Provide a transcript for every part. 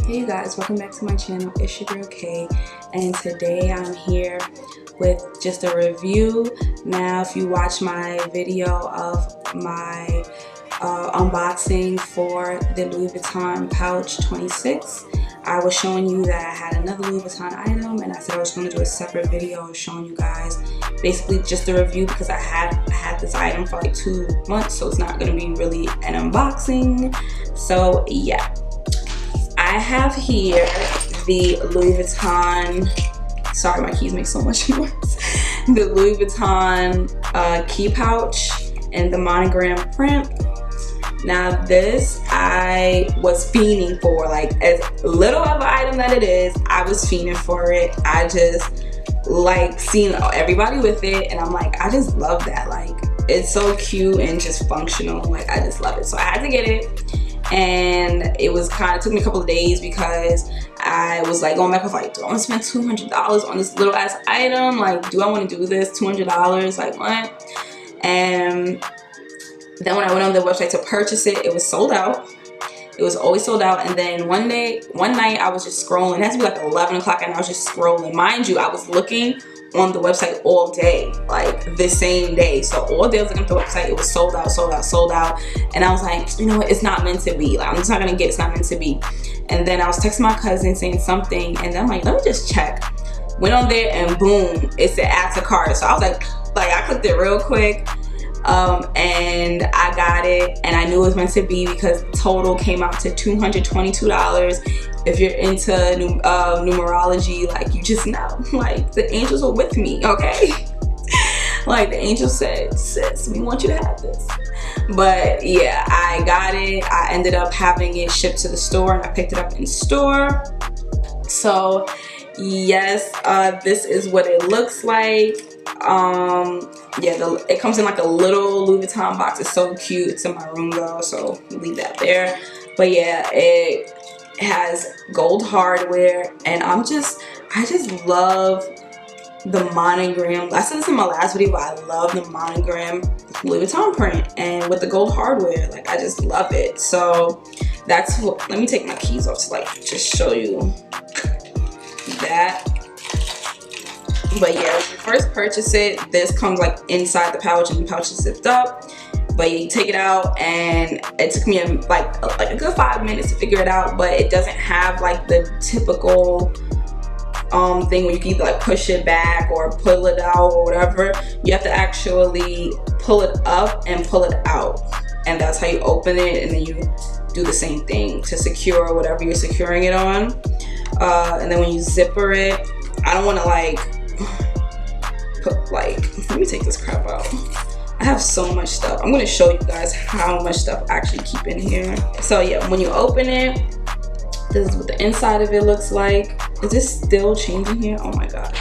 Hey you guys, welcome back to my channel. It's your girl Kay, and today I'm here with just a review. Now if you watch my video of my unboxing for the Louis Vuitton pouch 26, I was showing you that I had another Louis Vuitton item, and I said I was going to do a separate video showing you guys basically just the review because I had this item for like 2 months, so it's not going to be really an unboxing. So yeah, I have here the Louis Vuitton, sorry my keys make so much noise, the Louis Vuitton key pouch and the monogram print. Now this I was fiending for, like as little of an item that it is, I was fiending for it. I just like seeing everybody with it, and I'm like, I just love that. Like it's so cute and just functional. Like I just love it, so I had to get it. And it was took me a couple of days because I was like going back with like, do I want to spend $200 on this little ass item? Like, do I want to do this? $200? Like what? And then when I went on the website to purchase it, it was sold out. It was always sold out. And then one night I was just scrolling. It has to be like 11 o'clock and I was just scrolling. Mind you, I was looking on the website all day, like the same day. So all day I was looking at the website, it was sold out, sold out, sold out. And I was like, you know what, it's not meant to be. Like I'm just not gonna get it, it's not meant to be. And then I was texting my cousin saying something, and then I'm like, let me just check. Went on there and boom, it said add to cart. So I was like I clicked it real quick. And I got it, and I knew it was meant to be because total came out to $222. If you're into numerology, like you just know, like the angels were with me, okay? Like the angel said, sis, we want you to have this. But yeah, I got it. I ended up having it shipped to the store, and I picked it up in store. So yes, this is what it looks like. Yeah, it comes in like a little Louis Vuitton box. It's so cute. It's in my room though, so leave that there. But yeah, it has gold hardware, and I just love the monogram. I said this in my last video, but I love the monogram Louis Vuitton print and with the gold hardware. Like I just love it. So that's what, let me take my keys off to like just show you that. But yeah, when you first purchase it, this comes like inside the pouch, and the pouch is zipped up. But you take it out, and it took me like a good 5 minutes to figure it out. But it doesn't have like the typical thing where you can either like push it back or pull it out or whatever. You have to actually pull it up and pull it out, and that's how you open it. And then you do the same thing to secure whatever you're securing it on. And then when you zipper it, I don't want to like put let me take this crap out. I have so much stuff. I'm going to show you guys how much stuff I actually keep in here. So yeah, when you open it, this is what the inside of it looks like. Is this still changing here? Oh my god.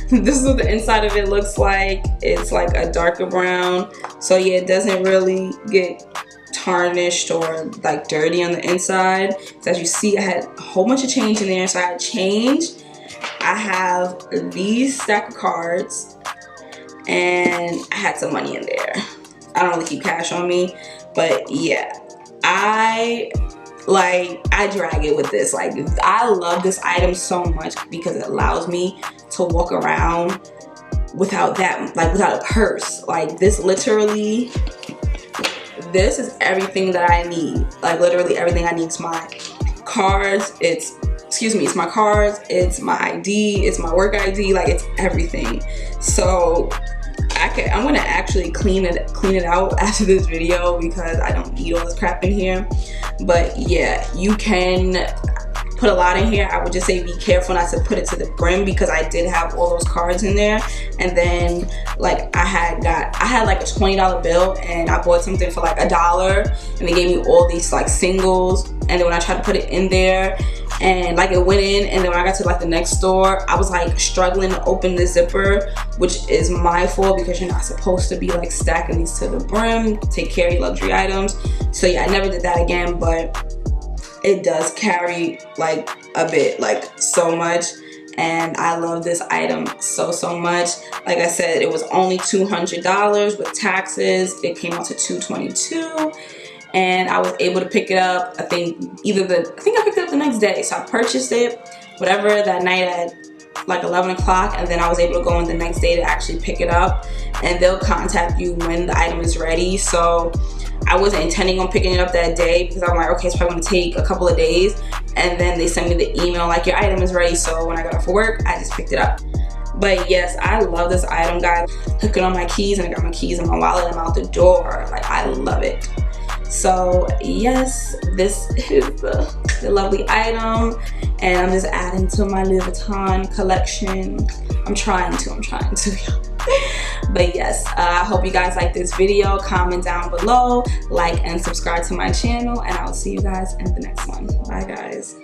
This is what the inside of it looks like. It's like a darker brown. So yeah, it doesn't really get tarnished or like dirty on the inside. So as you see, I had a whole bunch of change in there. So I had change. I have these stack of cards, and I had some money in there. I don't really keep cash on me, but yeah, I drag it with this. Like I love this item so much because it allows me to walk around without that, like without a purse. Like this literally, this is everything that I need. Like literally everything I need. It's my cards, it's my cards, it's my ID, it's my work ID, like it's everything. So I'm gonna actually clean it out after this video because I don't need all this crap in here. But yeah, you can put a lot in here. I would just say be careful not to put it to the brim because I did have all those cards in there. And then like I had like a $20 bill, and I bought something for like $1, and they gave me all these like singles. And then when I tried to put it in there, and like it went in, and then when I got to like the next store, I was like struggling to open the zipper, which is my fault because you're not supposed to be like stacking these to the brim. Take care of your luxury items. So yeah, I never did that again, but it does carry like a bit, like so much. And I love this item so much. Like I said, it was only $200 with taxes. It came out to $222. and I was able to pick it up. I think I picked it up the next day. So I purchased it, whatever, that night at like 11 o'clock, and then I was able to go in the next day to actually pick it up, and they'll contact you when the item is ready. So I wasn't intending on picking it up that day because I'm like, okay, it's probably gonna take a couple of days, and then they sent me the email like, your item is ready. So when I got off of work, I just picked it up. But yes, I love this item, guys. Hook it on my keys, and I got my keys in my wallet, and I'm out the door. Like, I love it. So yes, this is the lovely item, and I'm just adding to my Louis Vuitton collection. I'm trying to. But yes, I hope you guys like this video. Comment down below, like and subscribe to my channel, and I'll see you guys in the next one. Bye guys.